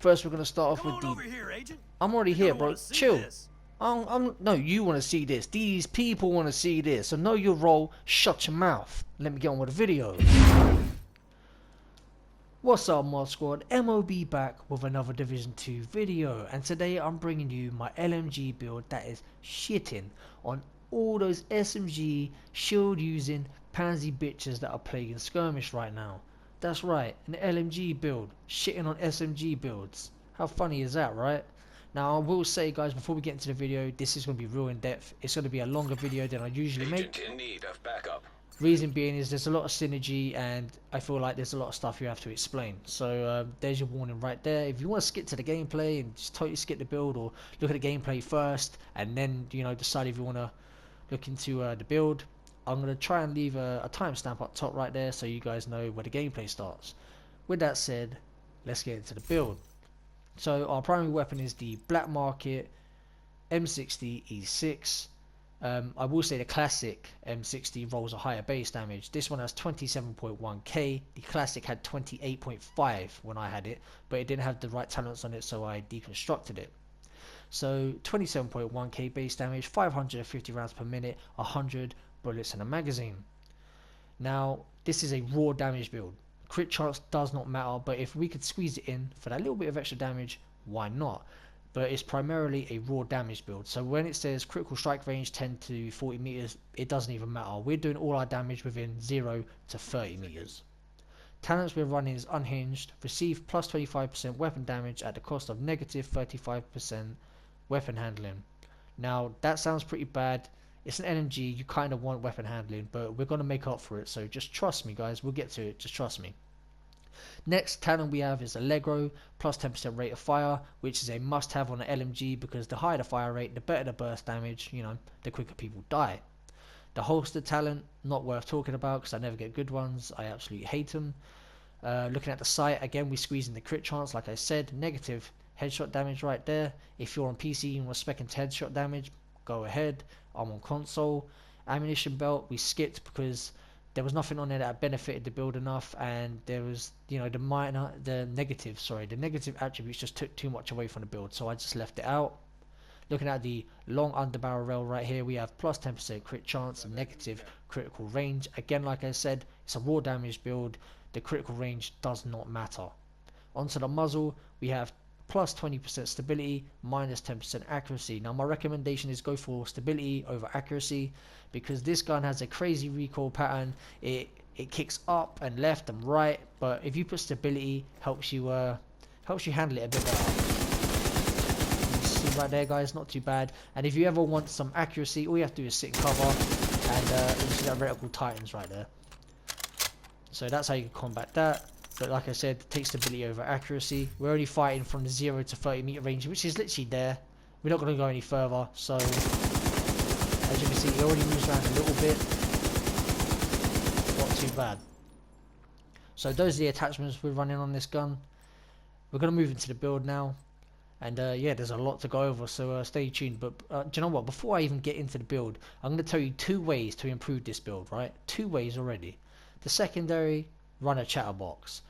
First, we're gonna start off with the. Here, Agent. I'm already here, bro. Chill. This. No, you want to see this. These people want to see this. So know your role. Shut your mouth. Let me get on with the video. What's up, Mod Squad? MOB back with another Division 2 video, and today I'm bringing you my LMG build that is shitting on all those SMG shield using pansy bitches that are plaguing skirmish right now. That's right, an LMG build shitting on SMG builds. How funny is that, right? Now I will say, guys, before we get into the video, this is going to be real in depth. It's going to be a longer video than I usually make. Agent in need of backup. Reason being is there's a lot of synergy, and I feel like there's a lot of stuff you have to explain. So there's your warning right there. If you want to skip to the gameplay and just totally skip the build, or look at the gameplay first and then decide if you want to look into the build, I'm going to try and leave a timestamp up top right there so you guys know where the gameplay starts. With that said, let's get into the build. So our primary weapon is the black market M60 E6. I will say the classic M60 rolls a higher base damage. This one has 27.1k. The classic had 28.5 when I had it, but it didn't have the right talents on it, so I deconstructed it. So 27.1k base damage, 550 rounds per minute, 100 bullets in a magazine. Now this is a raw damage build. Crit chance does not matter, but if we could squeeze it in for that little bit of extra damage, why not? But it's primarily a raw damage build. So when it says critical strike range 10 to 40 meters, it doesn't even matter. We're doing all our damage within 0 to 30 meters. Talents we're running is unhinged, receive plus 25% weapon damage at the cost of negative 35% weapon handling. Now that sounds pretty bad. It's an LMG, you kind of want weapon handling, but we're going to make up for it. So just trust me, guys, we'll get to it, just trust me. Next talent we have is Allegro, plus 10% rate of fire, which is a must have on an LMG because the higher the fire rate, the better the burst damage, the quicker people die. The holster talent, not worth talking about because I never get good ones, I absolutely hate them. Looking at the sight, again we squeeze in the crit chance, like I said, negative headshot damage right there. If you're on PC and we're specking to headshot damage, go ahead. I'm on console. Ammunition belt, we skipped because there was nothing on there that benefited the build enough, and there was the negative attributes just took too much away from the build, so I just left it out. Looking at the long underbarrel rail right here, we have plus 10% crit chance and negative critical range. Again, like I said, it's a raw damage build. The critical range does not matter. Onto the muzzle, we have plus 20% stability, minus 10% accuracy. Now my recommendation is go for stability over accuracy because this gun has a crazy recoil pattern. It kicks up and left and right, but if you put stability, helps you handle it a bit better. You see right there, guys, not too bad. And if you ever want some accuracy, all you have to do is sit in cover, and you see that reticle tightens right there. So that's how you can combat that. But like I said, take stability over accuracy. We're only fighting from the 0 to 30 meter range, which is literally there. We're not going to go any further. So, as you can see, it already moves around a little bit. Not too bad. So those are the attachments we're running on this gun. We're going to move into the build now. And yeah, there's a lot to go over, so stay tuned. But do you know what? Before I even get into the build, I'm going to tell you 2 ways to improve this build, right? 2 ways already. The secondary, run a chatterbox.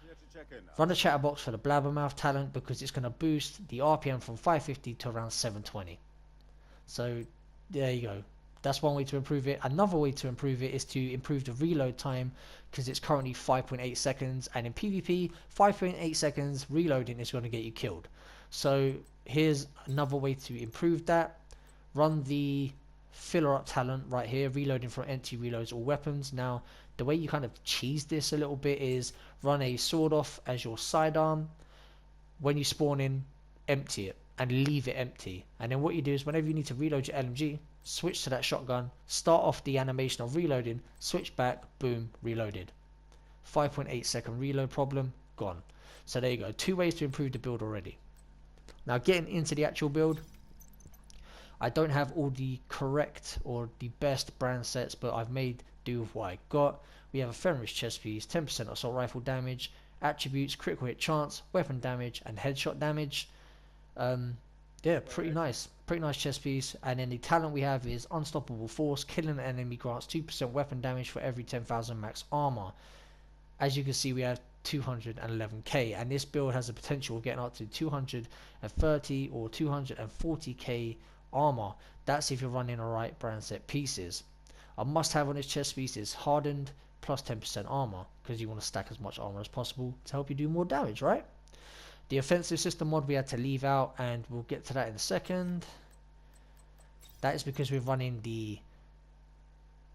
Run a chatterbox for the blabbermouth talent because it's going to boost the RPM from 550 to around 720. So there you go. That's one way to improve it. Another way to improve it is to improve the reload time because it's currently 5.8 seconds, and in PvP 5.8 seconds reloading is going to get you killed. So here's another way to improve that. Run the filler up talent right here, reloading from empty reloads or weapons. Now the way you kind of cheese this a little bit is run a sword off as your sidearm. When you spawn in, empty it and leave it empty, and then what you do is whenever you need to reload your LMG, switch to that shotgun, start off the animation of reloading, switch back, boom, reloaded. 5.8 second reload problem gone. So there you go, 2 ways to improve the build already. Now getting into the actual build, I don't have all the correct or the best brand sets, but I've made do with what I got. We have a Fenris chest piece, 10% assault rifle damage, attributes, critical hit chance, weapon damage, and headshot damage. Yeah, pretty nice chest piece. And then the talent we have is unstoppable force, killing an enemy grants 2% weapon damage for every 10,000 max armor. As you can see, we have 211k, and this build has the potential of getting up to 230 or 240k armor. That's if you're running alright brand set pieces. A must have on this chest piece is hardened plus 10% armor, because you want to stack as much armor as possible to help you do more damage, right? The offensive system mod we had to leave out, and we'll get to that in a second. That is because we're running the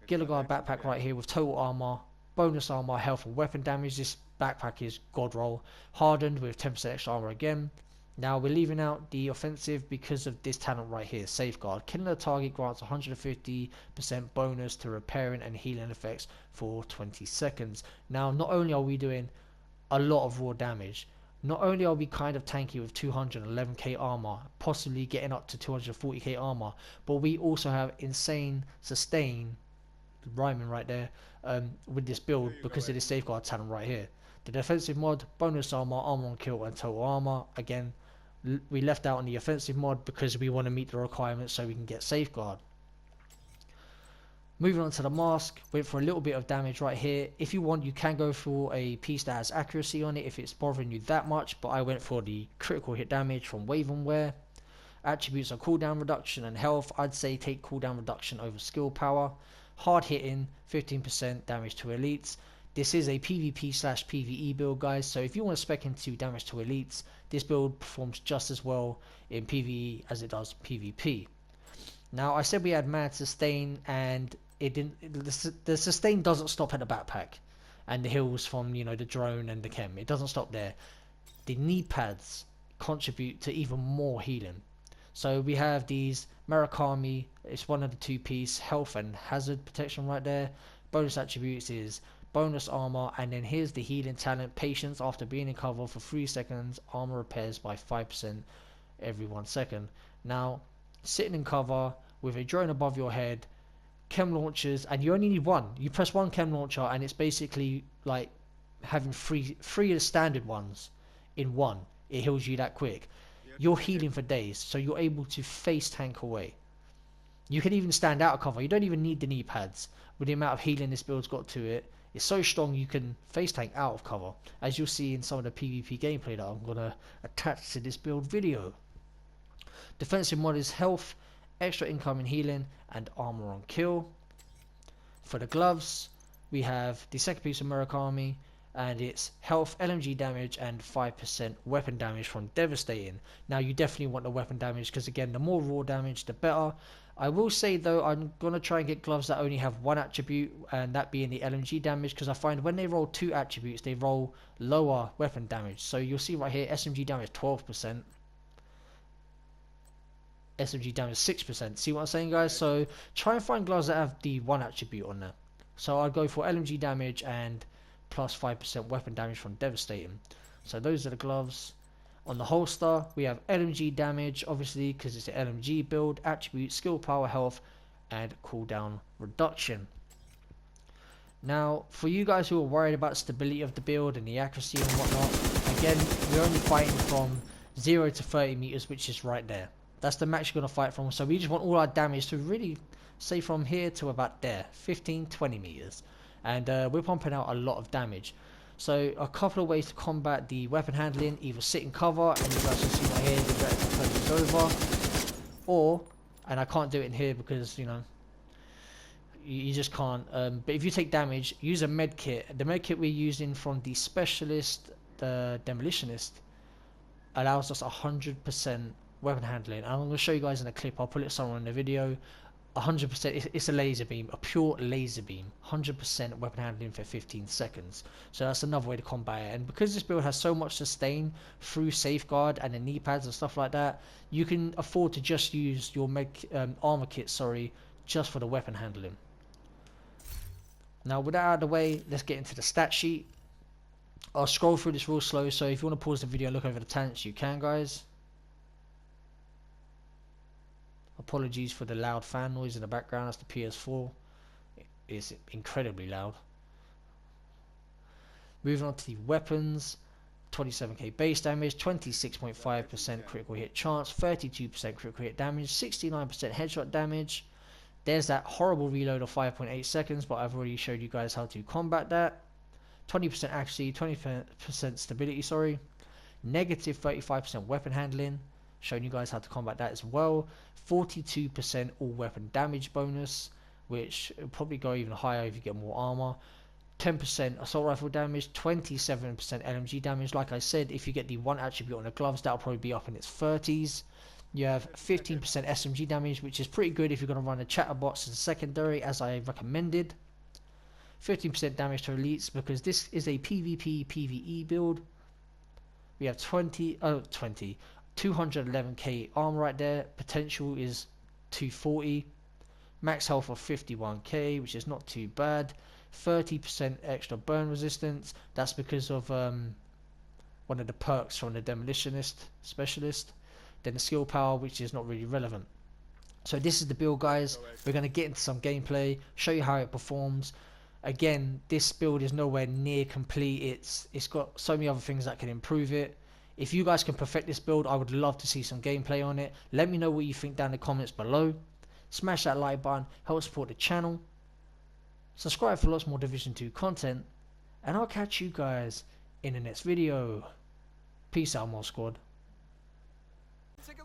Gilligard backpack right here with total armor, bonus armor, health and weapon damage. This backpack is god roll. Hardened with 10% extra armor again. Now we're leaving out the offensive because of this talent right here, Safeguard. Killing a target grants 150% bonus to repairing and healing effects for 20 seconds. Now not only are we doing a lot of raw damage, not only are we kind of tanky with 211k armor, possibly getting up to 240k armor, but we also have insane sustain, rhyming right there, with this build because of this Safeguard talent right here. The defensive mod, bonus armor, armor on kill and total armor. Again, we left out on the offensive mod because we want to meet the requirements so we can get Safeguard. Moving on to the mask, went for a little bit of damage right here. If you want, you can go for a piece that has accuracy on it if it's bothering you that much, but I went for the critical hit damage from Wave and Wear. Attributes are cooldown reduction and health. I'd say take cooldown reduction over skill power. Hard hitting, 15% damage to elites. This is a PvP/PvE build, guys, so if you want to spec into damage to elites, this build performs just as well in PvE as it does PvP. Now, I said we had mad sustain, and it didn't. The sustain doesn't stop at the backpack and the heals from, you know, the drone and the chem. It doesn't stop there. The knee pads contribute to even more healing. So we have these Murakami. It's one of the two piece health and hazard protection right there. Bonus attributes is bonus armor, and then here's the healing talent, patience. After being in cover for 3 seconds, armor repairs by 5% every 1 second. Now, sitting in cover with a drone above your head, chem launchers, and you only need one. You press one chem launcher and it's basically like having three of the standard ones in one. It heals you that quick. You're healing for days, so you're able to face tank away. You can even stand out of cover. You don't even need the knee pads. With the amount of healing this build's got to it, it's so strong you can face tank out of cover, as you'll see in some of the PvP gameplay that I'm going to attach to this build video. Defensive mod is health, extra incoming healing, and armor on kill. For the gloves, we have the second piece of Murakami, and it's health, LMG damage, and 5% weapon damage from Devastating. Now, you definitely want the weapon damage because, again, the more raw damage, the better. I will say, though, I'm going to try and get gloves that only have one attribute, and that being the LMG damage, because I find when they roll two attributes, they roll lower weapon damage. So you'll see right here, SMG damage 12%. SMG damage 6%. See what I'm saying, guys? So try and find gloves that have the one attribute on there. So I'd go for LMG damage and plus 5% weapon damage from Devastating. So those are the gloves. On the holster, we have LMG damage, obviously, because it's an LMG build, attribute, skill, power, health, and cooldown reduction. Now, for you guys who are worried about the stability of the build and the accuracy and whatnot, again, we're only fighting from 0 to 30 meters, which is right there. That's the max you're going to fight from. So we just want all our damage to really, say, from here to about there, 15-20 meters. And we're pumping out a lot of damage. So a couple of ways to combat the weapon handling: either sit in cover, and you guys can see my hair, the vertical turn is over, or, and I can't do it in here because, you know, you just can't, but if you take damage, use a med kit. The med kit we're using from the Specialist, the Demolitionist, allows us 100% weapon handling. And I'm going to show you guys in a clip, I'll put it somewhere in the video. 100%, it's a laser beam, a pure laser beam, 100% weapon handling for 15 seconds. So that's another way to combat it. And because this build has so much sustain through Safeguard and the knee pads and stuff like that, you can afford to just use your armor kit, just for the weapon handling. Now, with that out of the way, let's get into the stat sheet. I'll scroll through this real slow, so if you want to pause the video and look over the talents, you can, guys. Apologies for the loud fan noise in the background. That's the PS4. It's incredibly loud. Moving on to the weapons. 27k base damage, 26.5% critical hit chance, 32% critical hit damage, 69% headshot damage. There's that horrible reload of 5.8 seconds, but I've already showed you guys how to combat that. 20% accuracy, 20% stability, sorry, negative 35% weapon handling, showing you guys how to combat that as well, 42% all weapon damage bonus, which will probably go even higher if you get more armor, 10% assault rifle damage, 27% LMG damage. Like I said, if you get the one attribute on the gloves, that'll probably be up in its 30s. You have 15% SMG damage, which is pretty good if you're going to run a chatterbox as a secondary, as I recommended. 15% damage to elites, because this is a PvP PVE build. We have 211k armor right there. Potential is 240. Max health of 51k, which is not too bad. 30% extra burn resistance. That's because of one of the perks from the Demolitionist specialist. Then the skill power, which is not really relevant. So this is the build, guys. We're going to get into some gameplay, show you how it performs. Again, this build is nowhere near complete. It's got so many other things that can improve it. If you guys can perfect this build, I would love to see some gameplay on it. Let me know what you think down in the comments below. Smash that like button, help support the channel. Subscribe for lots more Division 2 content, and I'll catch you guys in the next video. Peace out, MOBSQUAD.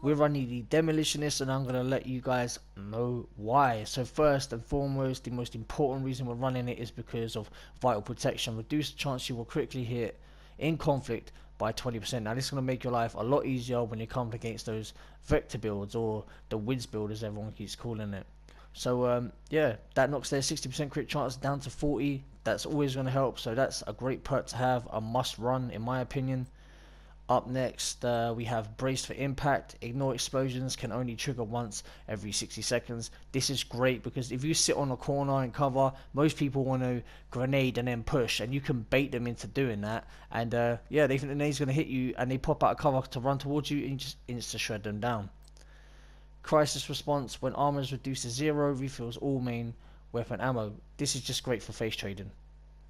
We're running the Demolitionist, and I'm going to let you guys know why. So first and foremost, the most important reason we're running it is because of vital protection. Reduce the chance you will critically hit in conflict by 20%. Now this is going to make your life a lot easier when you come against those vector builds, or the Wiz build as everyone keeps calling it. So yeah, that knocks their 60% crit chance down to 40. That's always going to help, so that's a great perk to have, a must run in my opinion. Up next, we have Braced for Impact. Ignore explosions, can only trigger once every 60 seconds. This is great because if you sit on a corner and cover, most people want to grenade and then push, and you can bait them into doing that. And yeah, they think the nade's going to hit you, and they pop out of cover to run towards you, and you just insta-shred them down. Crisis Response. When armor is reduced to 0, refills all main weapon ammo. This is just great for face trading.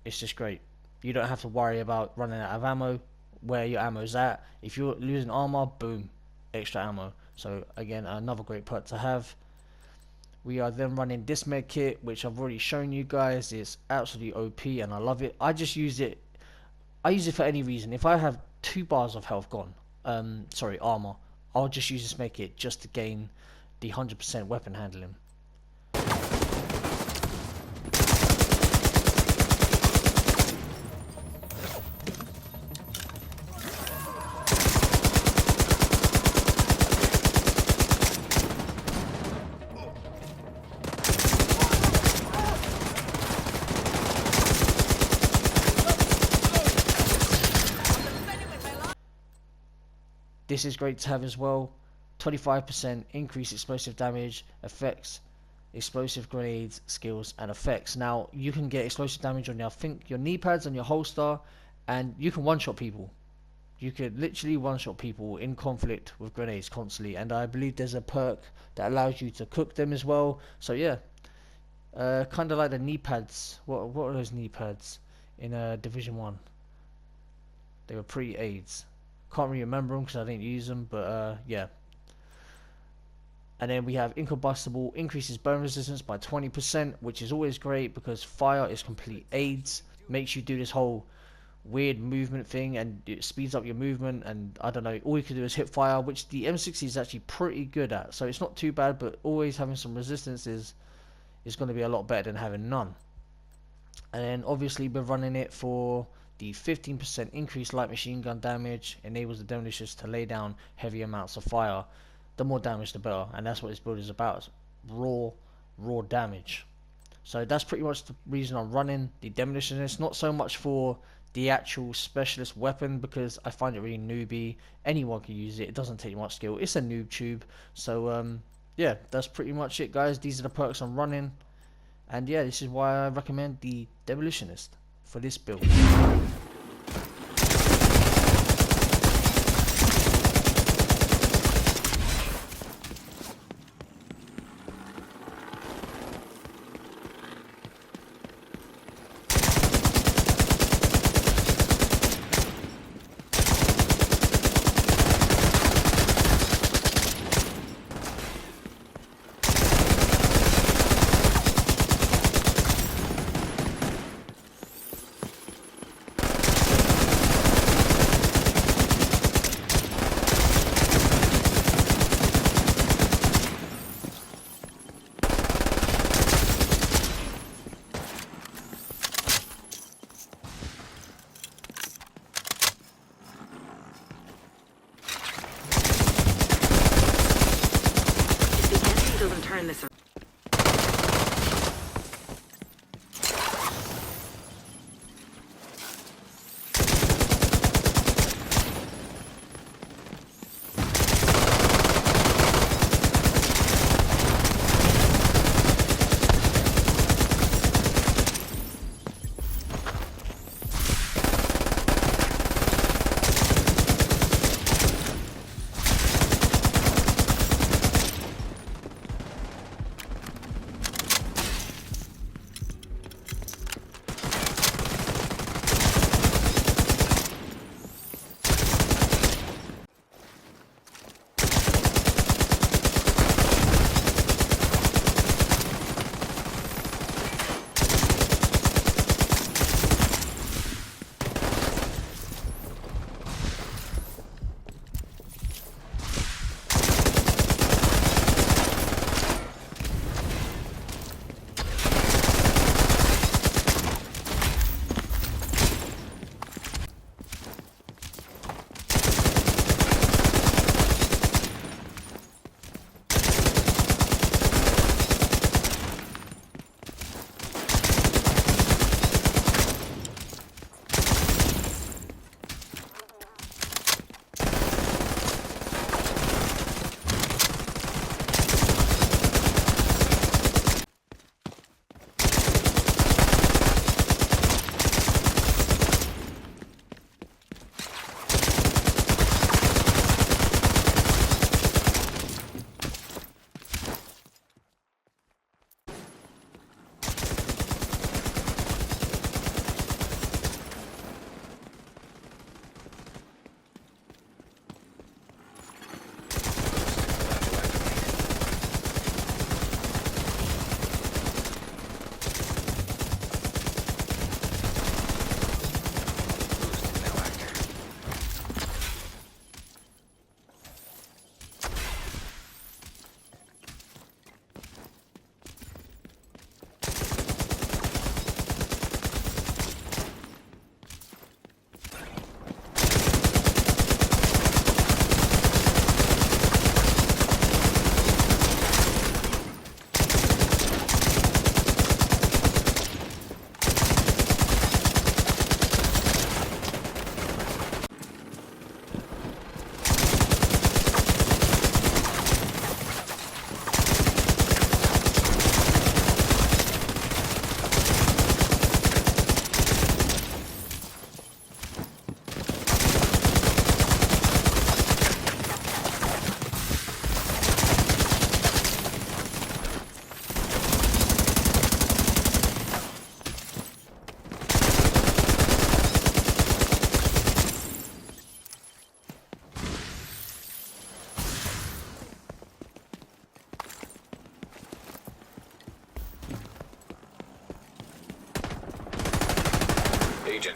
It's just great. You don't have to worry about running out of ammo, where your ammo's at. If you're losing armor, boom, extra ammo. So again, another great perk to have. We are then running this med kit, which I've already shown you guys. It's absolutely OP and I love it. I just use it. I use it for any reason. If I have 2 bars of health gone, sorry, armor, I'll just use this med kit just to gain the 100% weapon handling. This is great to have as well. 25% increased explosive damage, effects, explosive grenades, skills, and effects. Now you can get explosive damage on your, I think, your knee pads and your holster, and you can one-shot people. You could literally one-shot people in conflict with grenades constantly, and I believe there's a perk that allows you to cook them as well. So yeah, kind of like the knee pads. What are those knee pads in Division 1? They were pre-AIDS. Can't really remember them because I didn't use them, but yeah. And then we have Incombustible, increases burn resistance by 20%, which is always great because fire is complete AIDS. Makes you do this whole weird movement thing, and it speeds up your movement, and I don't know, all you can do is hit fire, which the M60 is actually pretty good at. So it's not too bad, but always having some resistance is going to be a lot better than having none. And then obviously we're running it for the 15% increased light machine gun damage, enables the Demolitionist to lay down heavy amounts of fire. The more damage the better, and that's what this build is about, raw damage. So that's pretty much the reason I'm running the Demolitionist. Not so much for the actual specialist weapon, because I find it really newbie. Anyone can use it, it doesn't take much skill, it's a noob tube. So yeah, that's pretty much it, guys. These are the perks I'm running, and yeah, this is why I recommend the Demolitionist for this build.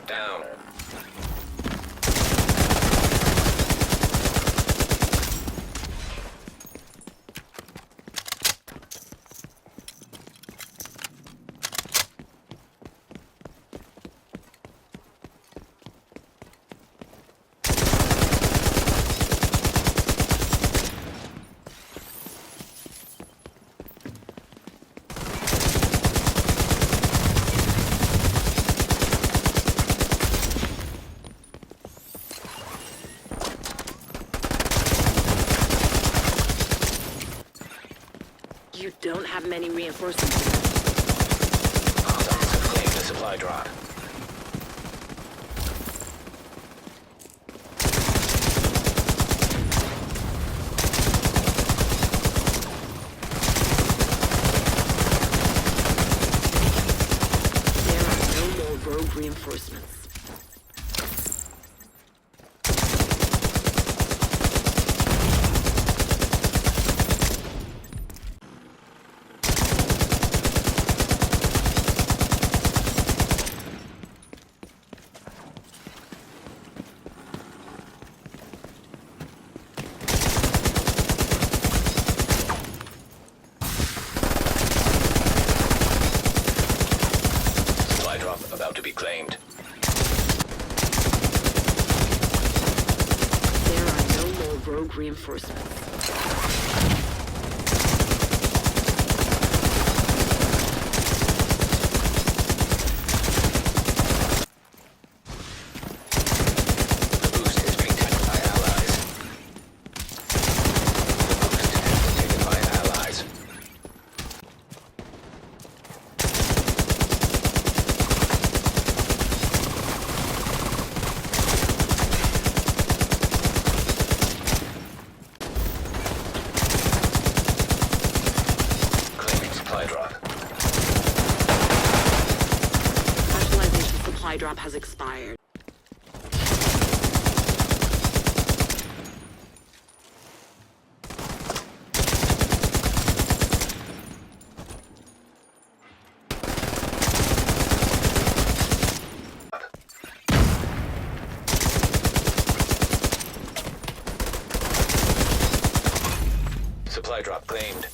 down. You don't have many reinforcements. Hostiles have claimed the supply drop. There are no more rogue reinforcements. Supply drop about to be claimed. There are no more rogue reinforcements. The boost is being taken by allies. The boost has been taken by allies. Claiming supply drop. Specialization supply drop has expired. Supply drop claimed.